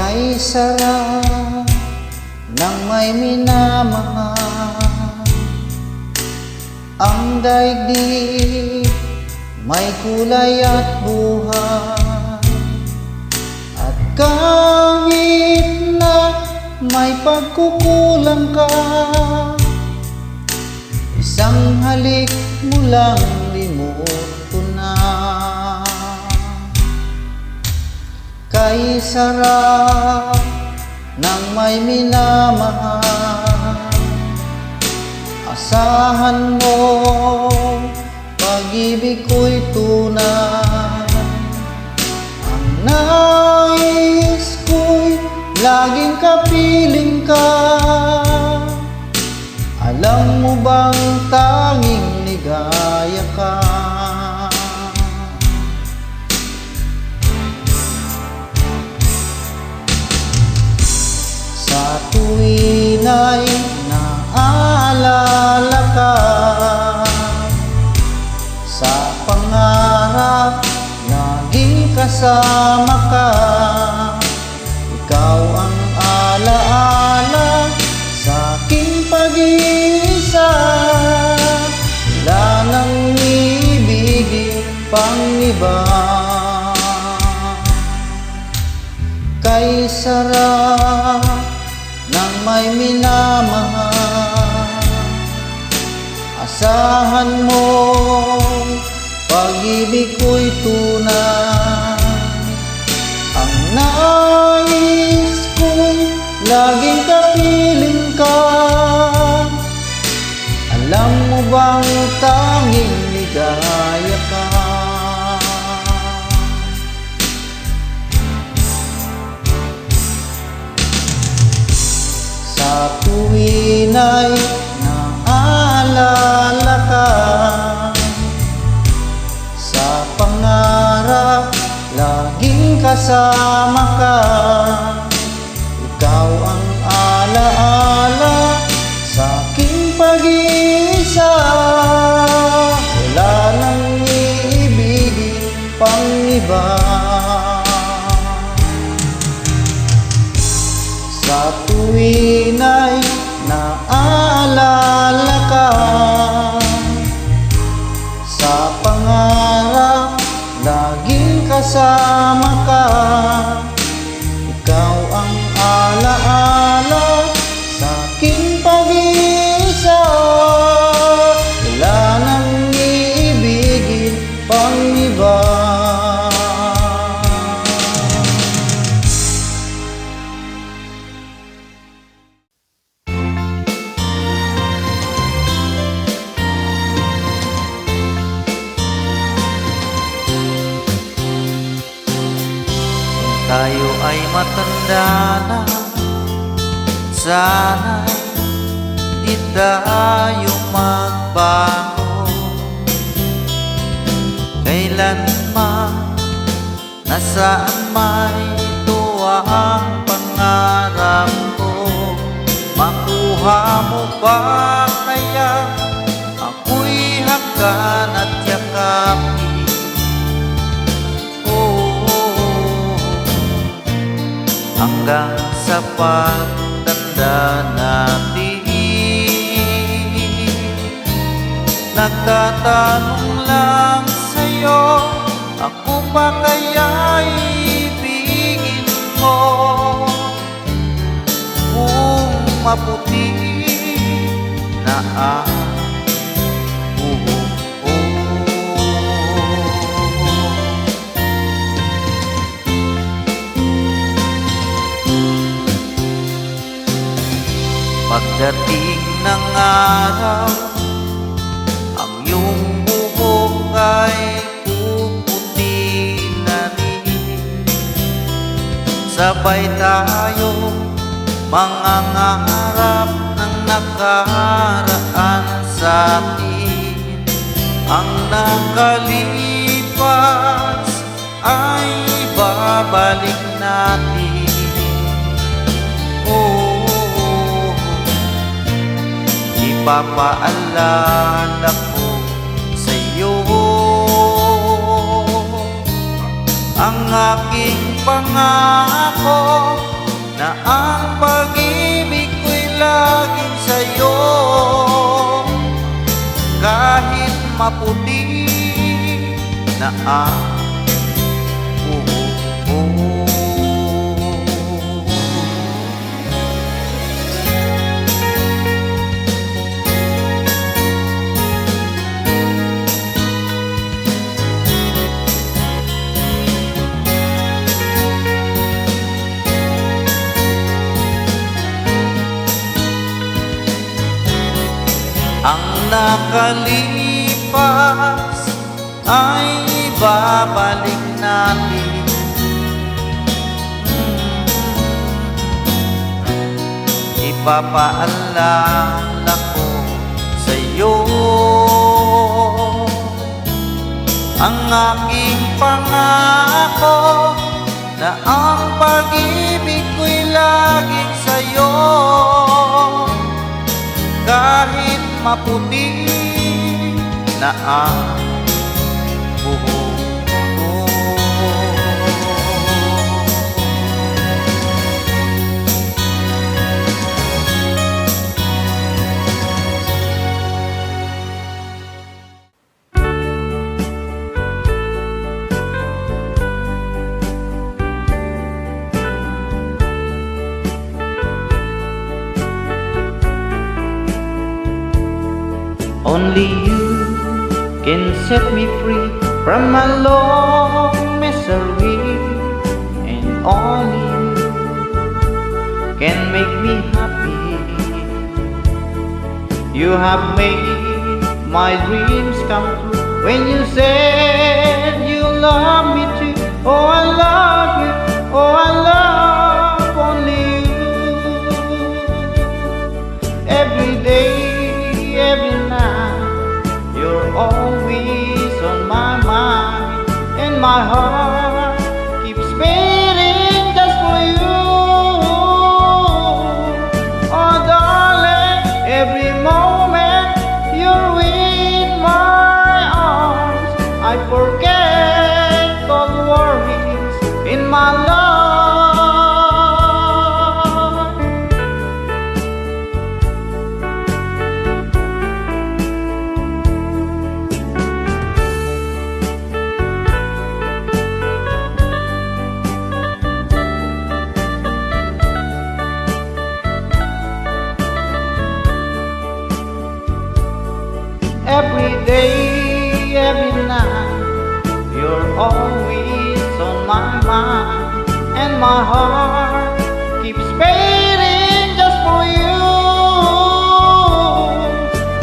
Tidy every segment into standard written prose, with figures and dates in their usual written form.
Kay sarap ng may minamahal, ang daigdig may kulay at buhay. At kahit na may pagkukulang ka, isang halik mo lang limot ko na. Kay sarap ng may minamahal, asahan mo pag-ibig ko'y tunay. Ang nais ko'y laging kapiling ka. Alam mo bang tanging ligaya ka? Sa tuwin ay naaalala ka, sa pangarap laging kasama ka. Ikaw ang alaala sa aking pag-iisa. Wala nang ibigin pang iba. Kay sarap ng may minamahal, asahan mo pag-ibig ko'y tunay. Ang nais ko'y laging kapiling ka. Alam mo bang tanging ligaya ka? Sa tuwin ay naaalala ka, sa pangarap laging kasama ka. Ikaw ang alaala sa aking pag-iisa. Wala nang iibigin pang iba. Sa tuwin ay naaalala ka, sa pangarap laging kasama ka. Ikaw ang alaala sa aking pag-iisa. Wala nang iibigin pang iba. Tayo ay matanda na, sana'y di tayo magbago. Kailanman, nasaan may tuwa ang pangarap ko. Makuha mo ba kaya ako'y hanggan at yakapin? Hanggang sa pagtanda natin, nagtatanong lang sa'yo, ako pa kaya ibigin mo? Kung maputi na ang buhok ko, pagdating ng araw, ang iyong buhok ay puputi na rin. Sabay tayo mangangarap ng nakaraan sa atin. Ang nakalipas ay babalik natin. Ipapaalala ko sa'yo ang aking pangako ah, oh, oh. Ang nakalipas ay babalik natin. Ipapaalala ko sa'yo ang aking pangako na ang pag-ibig ko'y laging sa'yo. Kahit maputi na ang buhok ko. Only you can set me free from my long misery, and only you can make me happy. You have made my dreams come true when you said you love me too. Oh, I love you, oh, I love only you. Every day, every night, you're always on my mind, and my heart keeps beating just for you. Oh darling, every moment you're in my arms, I forget all worries in my life. Every day, every night, you're always on my mind, and my heart keeps beating just for you.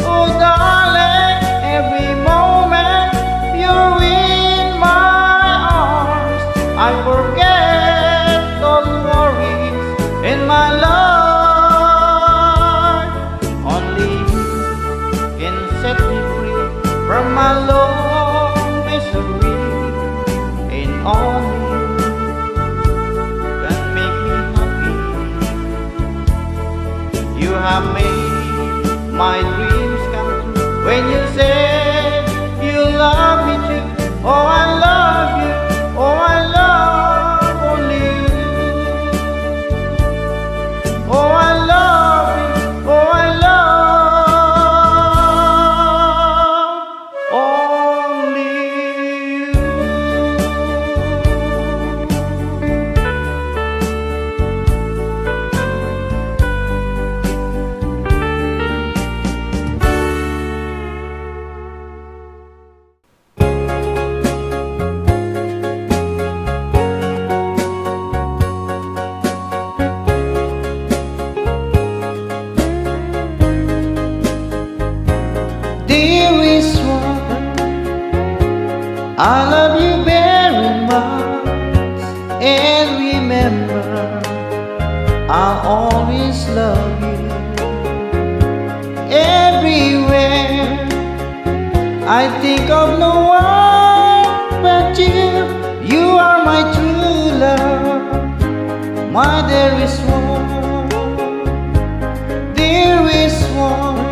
Oh darling, every moment you're in my arms, I forget all worries in my life. Only you can set me free from my long misery, and only you can make me happy. You have made my dreams come true when you said you love me too. Oh, I love you, oh, I love only you. Oh, I love you, oh, I love only you. Dearest one, I love you very much, and remember, I'll always love you. Everywhere I think of no one but you. You are my true love, my dearest one, dearest one.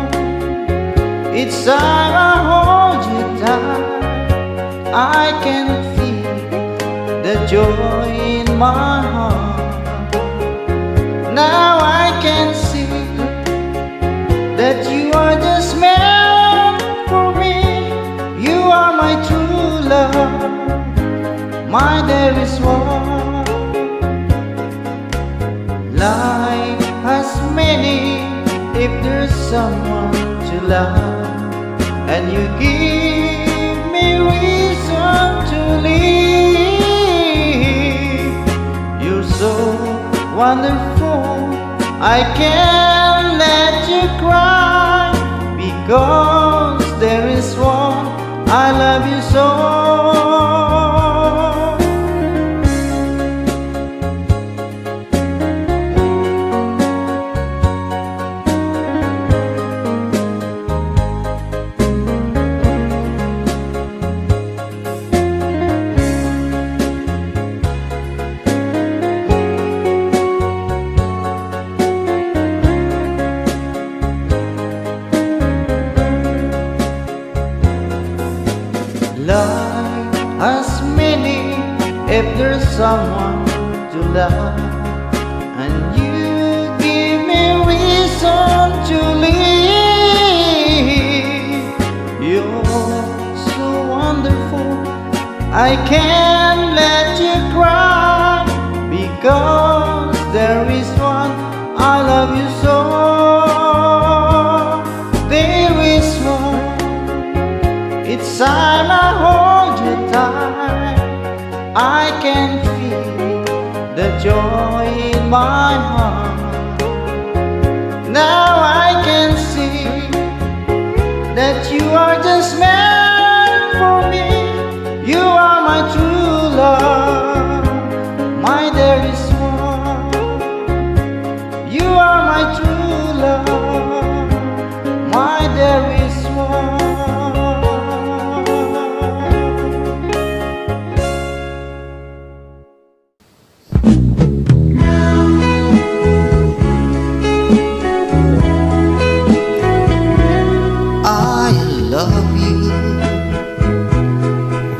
Each time I hold you tight, I can feel the joy in my heart. Now I can see that you are just meant for me. You are my true love, Life has many if there's someone to love, and you give me reason to live. You're so wonderful, I can't let you cry, because there is one I love you so. Life has meaning if there's someone to love, and you give me reason to live. You're so wonderful, I can't let you cry, because there is one I love you so. There is one. It's time I hold you tight, I can feel the joy in my heart. Now I can see that you are just meant for me. You are my true love, my dearest one. You are my true love, my dearest one.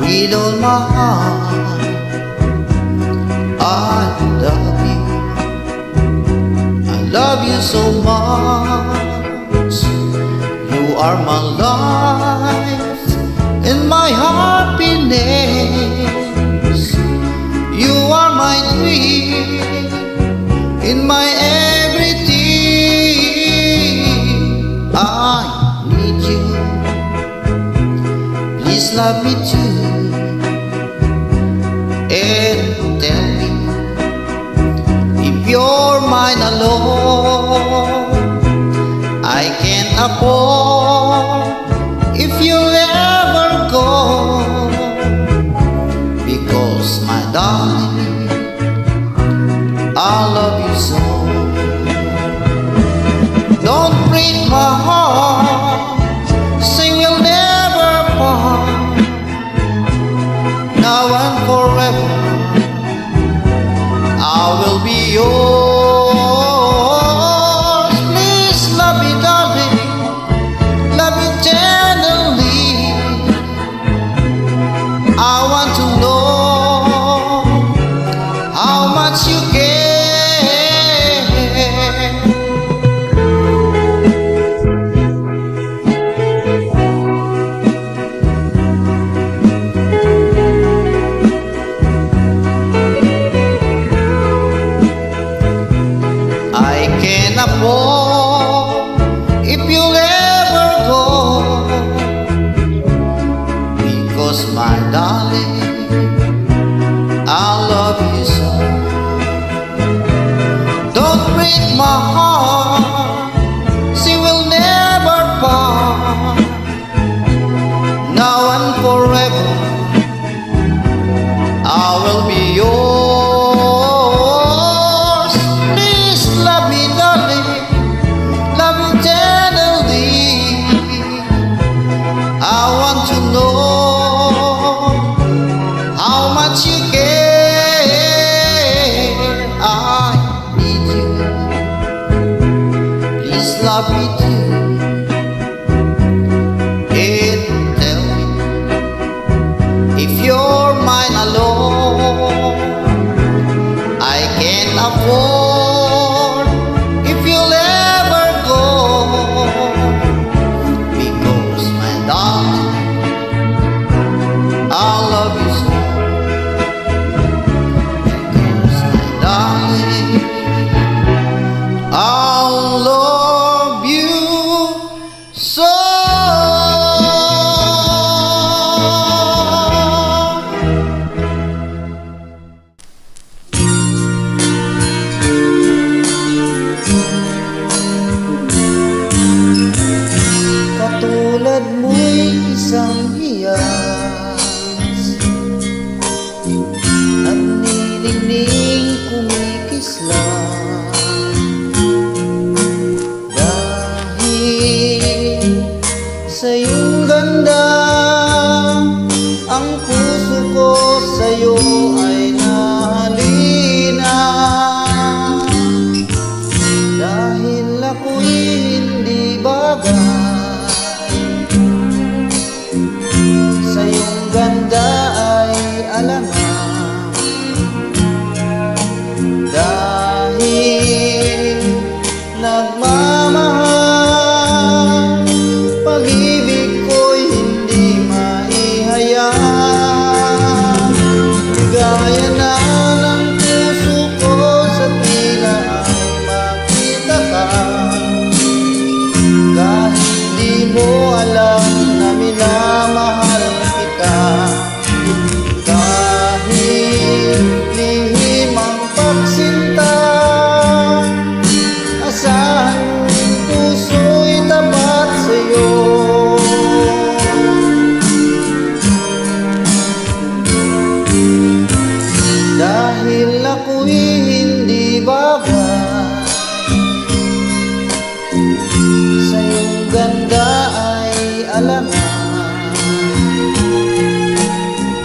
With all my heart, I love you so much. You are my life and my happiness. You are my dream in my everything. I need you, please love me too. And tell me if you're mine alone. I can't afford if you'll ever go, because my darling, I love you so. Don't break my heart, say we'll never part. Now and forever, I will be yours. Please love me, darling, love me tenderly. I want to know how much you care. I can't afford if you'll ever go, because my darling, I love you so. Don't break my heart, see we'll never part. Now and forever, I will be yours. You care. I need you, please love me too. And tell me if you're mine alone. I can't afford if you'll ever go, because my darling, I love you so. Dahil nagmamahal, pag-ibig ko'y hindi maihayag. Gaya na ng puso ko sa tila ay makita ka. Kahit di mo alam na minamahal kita. Kahit lihim ang pagsinta, asahan mong puso'y tapat sa'yo. Dahil ako'y hindi babay, sa iyong ganda ay alangan.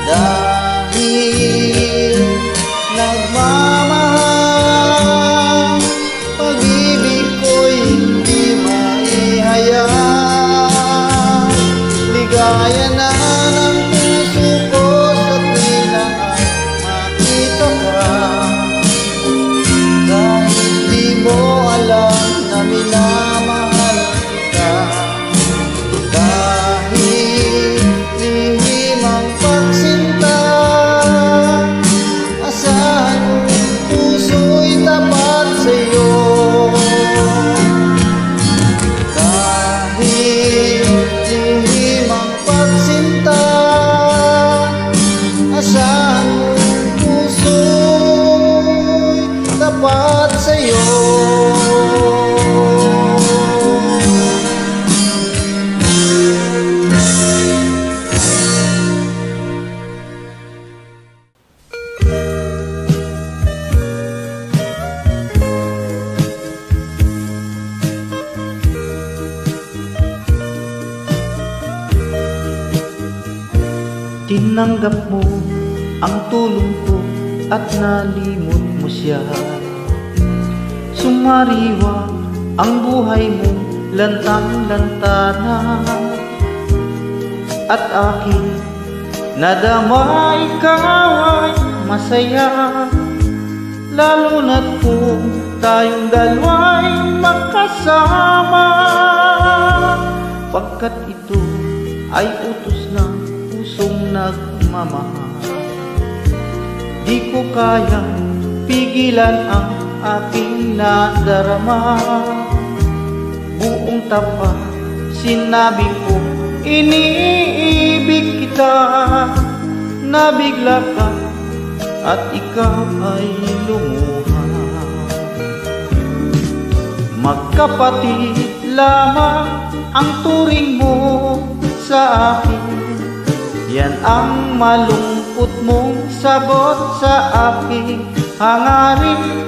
Dahil nagmamahal, pag-ibig ko'y hindi maihayag. Ligaya na ng puso ko sa tila ay makita ka. Kahit di mo alam na minamahal kita. Kahit lihim ang pagsinta, asahan mong puso'y tapat sa'yo. Kahit lihim ang pagsinta, asahan mong puso'y tapat sa'yo. Tinanggap mo ang tulong ko at nalimot mo siya. Sumariwa ang buhay mo, lantang-lantana. At aking nadama ikaw ay masaya. Lalo na't kung tayong dalawa'y magkasama. Pagkat ito ay utos ng pusong nagmamahal. Di ko kaya pigilan ang aking nadarama. Buong tapat sinabi ko, iniibig kita. Nabigla ka at ikaw ay lumuha. Magkapatid lamang ang turing mo sa akin. Yan ang malungkot mong sagot sa aking hangarin.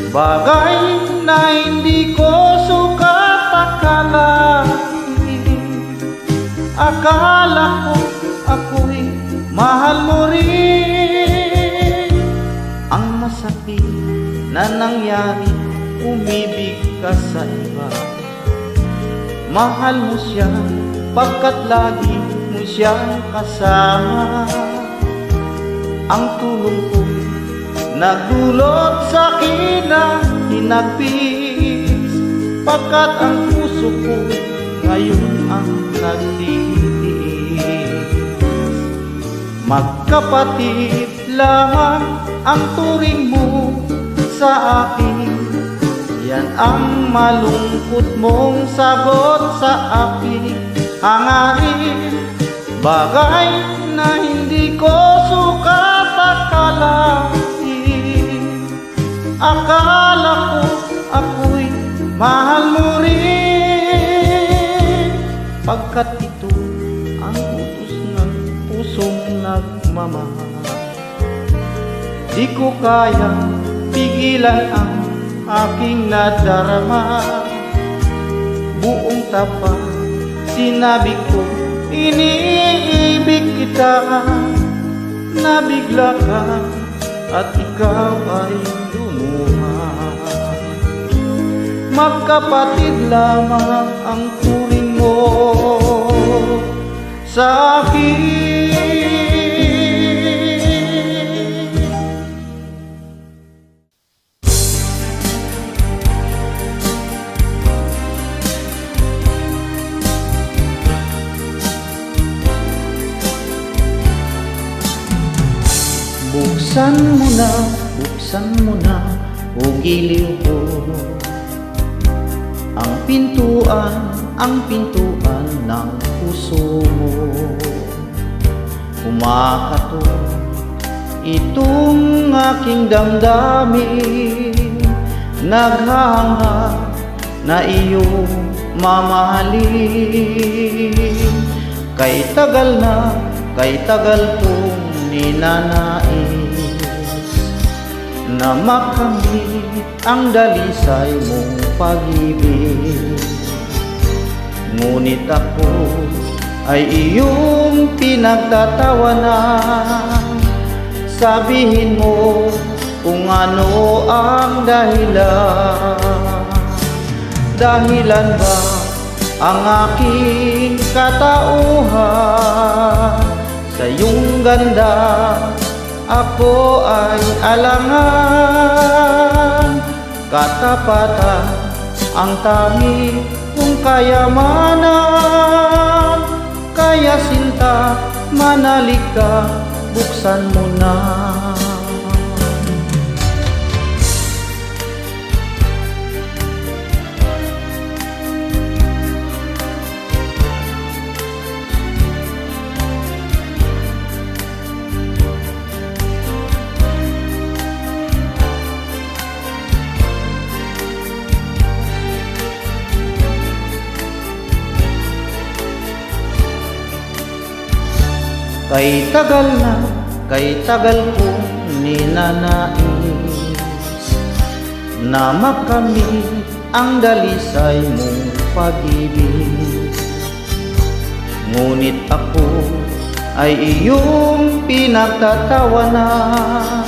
Bagay na hindi ko sukat akalain. Akala ko ako'y mahal mo rin. Ang masakit na nangyari, umibig ka sa iba. Mahal mo siya pagkat lagi mo siyang kasama. Ang tulong ko nagdulot sa akin ng hinagpis. Pagkat ang puso ko ngayon ang nagtitiis. Magkapatid lamang ang turing mo sa akin. Yan ang malungkot mong sagot sa aking hangarin. Bagay na hindi ko sukat akalain. Akala ko ako'y mahal mo rin. Pagkat ito ang utos ng pusong nagmamahal. Di ko kaya pigilan ang aking nadarama. Buong tapat sinabi ko, iniibig kita. Nabigla ka at ikaw ay lumuha. Magkapatid lamang ang turing mo sa akin. buksan mo na, o giliw ko ang pintuan ng puso mo. Kumakatok itong aking damdamin, naghahangad na iyong mamahalin. Kay tagal kong ninanais na makamit ang dalisay mong pag-ibig. Ngunit ako ay iyong pinagtatawanan. Sabihin mo kung ano ang dahilan. Dahilan ba ang aking katauhan? Sa iyong ganda ako ay alangan. Katapatan ang tanging kung kayamanan. Kaya sinta, manalik ka, buksan mo na. Kay tagal kong ninanais na makamit ang dalisay mong pag-ibig. Ngunit ako ay iyong pinagtatawanan.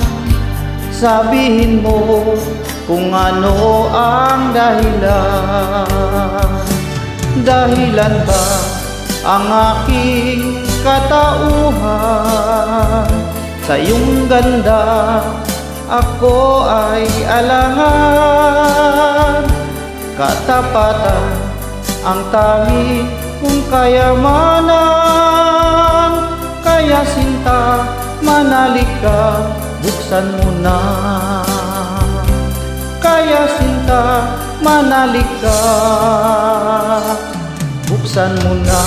Sabihin mo kung ano ang dahilan. Dahilan ba ang aking katauhan? Sa iyong ganda ako ay alangan. Katapatan ang tanging kung kayamanan. Kaya sinta, manalik ka, buksan mo na. Kaya sinta, manalik ka, buksan mo na.